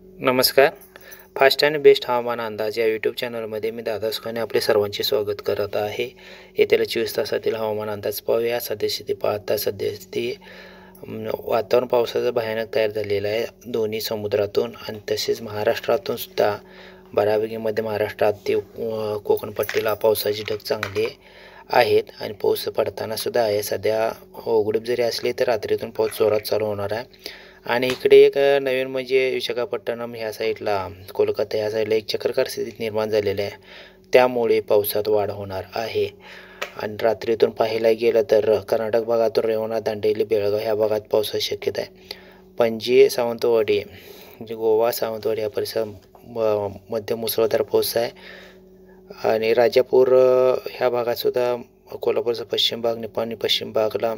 नमस्कार. फास्ट आणि बेस्ट हवामान अंदाज या यूट्यूब चॅनलमध्ये मी दादा सुखाने आपले सर्वांचे स्वागत करत आहे. येत्या 24 तासातील हवामान अंदाज पाहूया. सद्यस्थिती पाहता सद्यस्थिती वातावरण पावसाचं भयानक तयार झालेलं आहे दोन्ही समुद्रातून आणि तसेच महाराष्ट्रातून सुद्धा बऱ्यापैकी मध्य महाराष्ट्रात ते कोकण पट्टीला पावसाची ढग चांगली आहेत आणि पाऊस पडताना सुद्धा आहे. सध्या उघडीप जरी असली तर रात्रीतून पाऊस जोरात चालू होणार आहे. आणि इकडे एक नवीन म्हणजे विशाखापट्टणम ह्या साईडला कोलकाता ह्या साईडला एक चक्राकार स्थिती निर्माण झालेली आहे. त्यामुळे पावसात वाढ होणार आहे. आणि रात्रीतून पाहायला गेलं तर कर्नाटक भागातून रेवणा दांडेली बेळगाव ह्या भागात पावसाची शक्यता आहे. पणजी सावंतवाडी म्हणजे गोवा सावंतवाडी या परिसरात मध्यम मुसळधार पाऊस आहे. आणि राजापूर ह्या भागात सुद्धा कोल्हापूरचा पश्चिम भाग निपाणी पश्चिम भागाला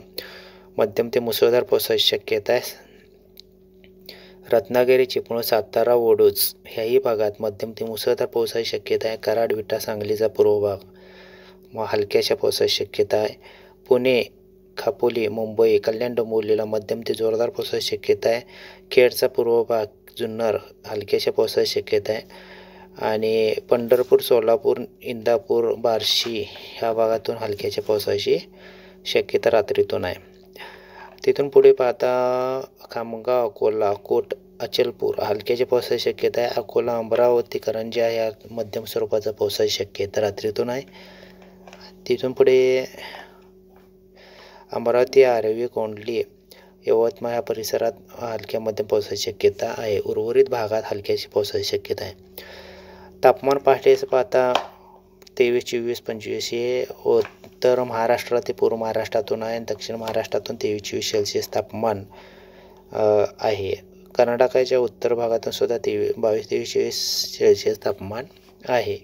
मध्यम ते मुसळधार पावसाची शक्यता आहे. रत्नागिरी चिपळूण सातारा वडूज ह्याही भागात मध्यम ते मुसळधार पावसाची शक्यता आहे. कराड विटा सांगलीचा पूर्व भाग हलक्याशा पावसाची शक्यता आहे. पुणे खापोली मुंबई कल्याण डोंबिवलीला मध्यम ते जोरदार पावसाची शक्यता आहे. खेडचा पूर्व भाग जुन्नर हलक्याशा पावसाची शक्यता आहे. आणि पंढरपूर सोलापूर इंदापूर बार्शी ह्या भागातून हलक्याच्या पावसाची शक्यता रात्रीतून आहे. तिथून पुढे पाहता खामगाव अकोला कोट अचलपूर हलक्याच्या पावसाची शक्यता आहे. अकोला अमरावती करंजा या मध्यम स्वरूपाचा पावसाची शक्यता रात्रीतून आहे. तिथून पुढे अमरावती आर्वी कोंडली यवतमाळ या परिसरात हलक्या मध्यम पावसाची शक्यता आहे. उर्वरित भागात हलक्याची पावसाची शक्यता आहे. तापमान पहाटेचं पाहता 23, 24, 25 हे उत्तर महाराष्ट्र ते पूर्व महाराष्ट्रातून आहे. दक्षिण महाराष्ट्रातून 23, 24 सेल्सिअस तापमान आहे. कर्नाटकाच्या उत्तर भागातून सुद्धा 22, 23, 24 सेल्सिअस तापमान आहे.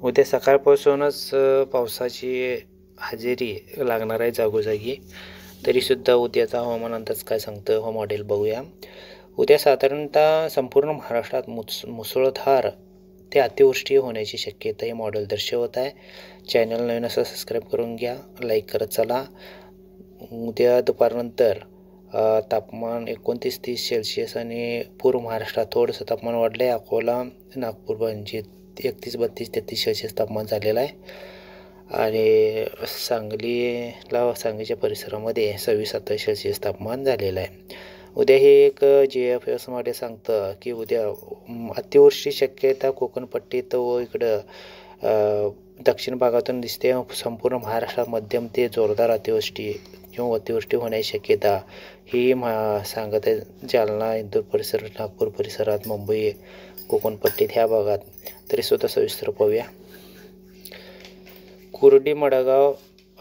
उद्या सकाळपासूनच पावसाची हजेरी लागणार आहे जागोजागी. तरीसुद्धा उद्याचा हवामान अंदाज काय सांगतं हा मॉडेल बघूया. उद्या साधारणतः संपूर्ण महाराष्ट्रात मुसळधार ते अतिवृष्टी होण्याची शक्यता हे मॉडेल दर्शवत आहे. चॅनल नवीन असं सबस्क्राईब करून घ्या, लाईक करत चला. उद्या दुपारनंतर तापमान 29-30 सेल्सिअस आणि पूर्व महाराष्ट्रात थोडंसं तापमान वाढलं आहे. अकोला नागपूर म्हणजे 31-32-33 सेल्सिअस तापमान झालेलं आहे. आणि सांगलीच्या परिसरामध्ये 26-27 सेल्सिअस तापमान झालेलं आहे. उद्या हे एक GFS मध्ये सांगतं की उद्या अतिवृष्टी शक्यता कोकणपट्टीत व इकडं दक्षिण भागातून दिसते. संपूर्ण महाराष्ट्रात मध्यम ते जोरदार अतिवृष्टी किंवा अतिवृष्टी होण्याची शक्यता ही सांगत आहे. जालना इंदूर परिसर नागपूर परिसरात मुंबई कोकणपट्टीत ह्या भागात. तरीसुद्धा सविस्तर पाहूया. कुर्डी मडगाव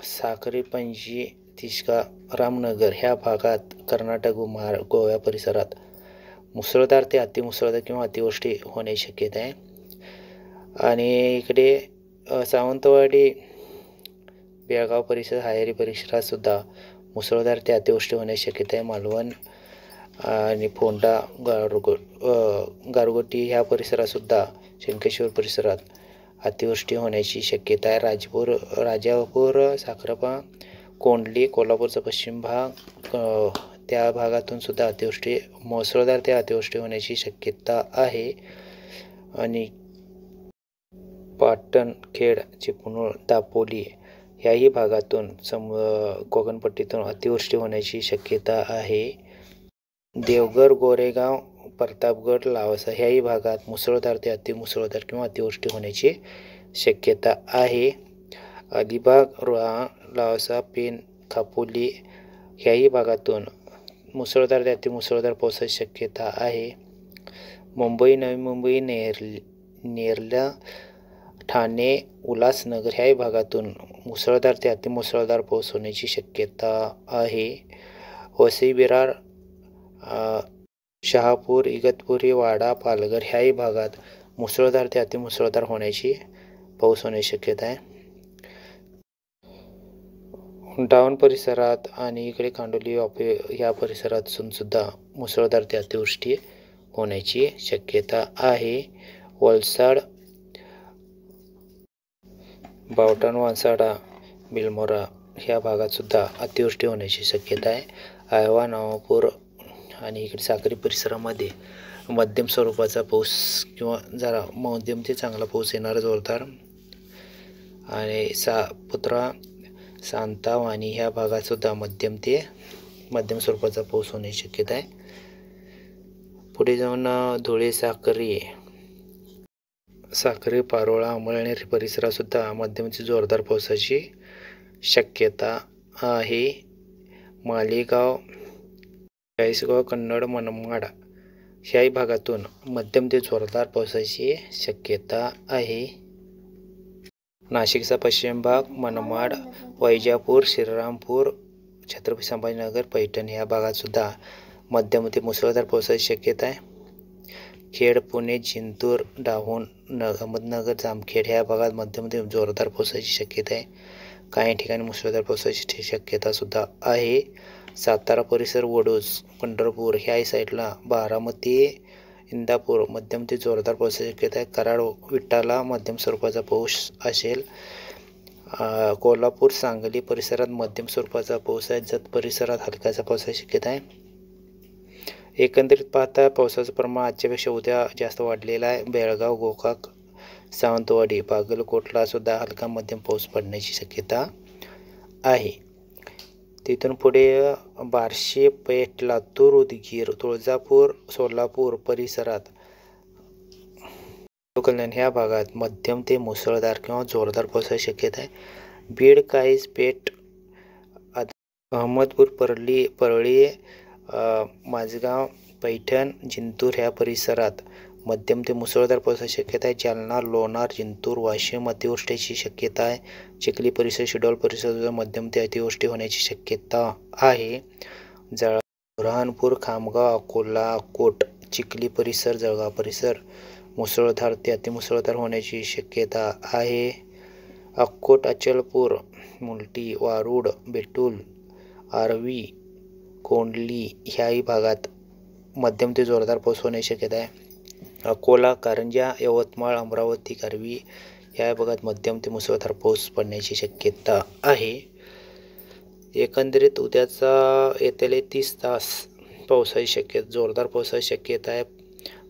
साक्री पणजी तिष्का रामनगर ह्या भागात कर्नाटक व गोव्या परिसरात मुसळधार ते अतिमुसळधार किंवा अतिवृष्टी होण्याची शक्यता आहे. आणि इकडे सावंतवाडी बेळगाव परिसर हायरी परिसरात सुद्धा मुसळधार ते अतिवृष्टी होण्याची शक्यता आहे. मालवण आणि फोंडा गारगोटी ह्या परिसरात सुद्धा शंकेश्वर परिसरात अतिवृष्टी होण्याची शक्यता आहे. राजापूर साखरपा कोंडली कोल्हापूरचा पश्चिम भाग त्या भागातून सुद्धा अतिवृष्टी मुसळधार ते अतिवृष्टी होण्याची शक्यता आहे. आणि पाटण खेड चिपळूण दापोली ह्याही भागातून कोकणपट्टीतून अतिवृष्टी होण्याची शक्यता आहे. देवघर गोरेगाव प्रतापगड लावसा ह्याही भागात मुसळधार ते अतिमुसळधार किंवा अतिवृष्टी होण्याची शक्यता आहे. अलिबाग रोहा लावसा पेन खापोली ह्याही भागातून मुसळधार ते अतिमुसळधार पावसाची शक्यता आहे. मुंबई नवी मुंबई नेरला ठाणे उल्हासनगर ह्याही भागातून मुसळधार ते अतिमुसळधार पाऊस होण्याची शक्यता आहे. वसई विरार शहापूर इगतपुरी वाडा पालघर ह्याही भागात मुसळधार ते अतिमुसळधार पाऊस होण्याची शक्यता आहे. डाऊन परिसरात आणि इकडे कांडोली ह्या परिसरात सुद्धा मुसळधार ते अतिवृष्टी होण्याची शक्यता आहे. वलसाड बावटान वांसाडा बिलमोरा ह्या भागात सुद्धा अतिवृष्टी होण्याची शक्यता आहे. आयवा नवापूर आणि इकडे साक्री परिसरामध्ये मध्यम स्वरूपाचा पाऊस किंवा जरा मध्यम ते चांगला पाऊस येणार जोरदार. आणि पुत्रा सांतावानी ह्या भागात सुद्धा मध्यम स्वरूपाचा पाऊस होण्याची शक्यता आहे. पुढे जाऊन धुळे साक्री पारोळा अमळनेर परिसरात सुद्धा मध्यम ते जोरदार पावसाची शक्यता आहे. मालेगाव, चाळीसगाव, कन्नड, मनमाड ह्याही भागातून मध्यम ते जोरदार पावसाची शक्यता आहे. नाशिकचा पश्चिम भाग, मनमाड, वैजापूर, श्रीरामपूर, छत्रपती संभाजीनगर, पैठण ह्या भागात सुद्धा मध्यम ते मुसळधार पावसाची शक्यता आहे. खेड, पुणे, जिंतूर, डाहोण, अहमदनगर, जामखेड ह्या भागात मध्यम ते जोरदार पावसाची शक्यता आहे. काही ठिकाणी मुसळधार पावसाची शक्यता सुद्धा आहे. सातारा परिसर, वडोज, पंढरपूर ह्या साईडला, बारामती, इंदापूर मध्यम ते जोरदार पावसाची शक्यता आहे. कराड, विटाला मध्यम स्वरूपाचा पाऊस असेल. कोल्हापूर, सांगली परिसरात मध्यम स्वरूपाचा पाऊस आहे. जत परिसरात हलक्याचा पावसाची शक्यता आहे. एकंदरीत पाहता पावसाचं प्रमाण आजच्यापेक्षा उद्या जास्त वाढलेलं आहे. बेळगाव, गोकाक, सावंतवाडी, बागलकोटला सुद्धा हलका मध्यम पाऊस पडण्याची शक्यता आहे. तिथून पुढे बार्शी, पेठ, लातूर, उदगीर, तुळजापूर, सोलापूर परिसरात, कल्याण ह्या भागात मध्यम ते मुसळधार किंवा जोरदार पावसाची शक्यता आहे. बीड, काहीज, पेठ, अहमदपूर, परळी, माझगाव, पैठण, जिंतूर ह्या परिसरात मध्यम ते मुसळधार पावसाची शक्यता आहे. जालना, लोणार, जिंतूर, वाशिम अतिवृष्टीची शक्यता आहे. चिखली परिसर, शिडोल परिसरात मध्यम ते अतिवृष्टी होण्याची शक्यता आहे. बुरहानपूर, खामगाव, अकोला, अकोट, चिखली परिसर, जळगाव परिसर मुसळधार ते अतिमुसळधार होण्याची शक्यता आहे. अक्कोट, अचलपूर, मुलटी, वारूड, बेटूल, आर्वी, कोंडली ह्याही भागात मध्यम ते जोरदार पाऊस होण्याची शक्यता आहे. अकोला, कारंजा, यवतमाळ, अमरावती, कारवी ह्या भागात मध्यम ते मुसळधार पाऊस पडण्याची शक्यता आहे. एकंदरीत उद्याचा येत्या 30 तास पावसाची शक्यता, जोरदार पावसाची शक्यता आहे.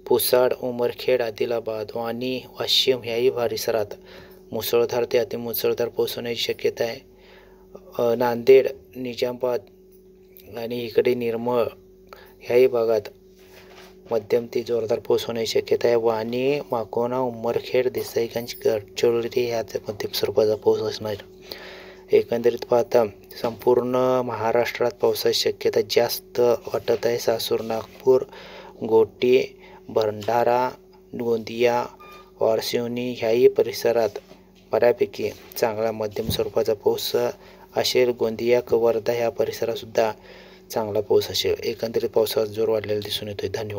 पुसाड, उमरखेड, आदिलाबाद, वाणी, वाशिम ह्याही परिसरात मुसळधार ते अतिमुसळधार पाऊस होण्याची शक्यता आहे. नांदेड, निजामाबाद आणि इकडे निर्मळ ह्याही भागात मध्यम ते जोरदार पाऊस होण्याची शक्यता आहे. वाणी, माकोना, उमरखेड, देसाईगंज, गडचिरोली ह्यात मध्यम स्वरूपाचा पाऊस असणार. एकंदरीत पाहता संपूर्ण महाराष्ट्रात पावसाची शक्यता जास्त वाटत आहे. सासूर, नागपूर, गोटी, भंडारा, गोंदिया, वारसिवनी ह्याही परिसरात बऱ्यापैकी चांगला मध्यम स्वरूपाचा पाऊस असेल. गोंदिया, वर्धा ह्या परिसरात सुद्धा चांगला पाऊस असेल. एकंदरीत पावसाचा जोर वाढलेला दिसून येतोय. धन्यवाद.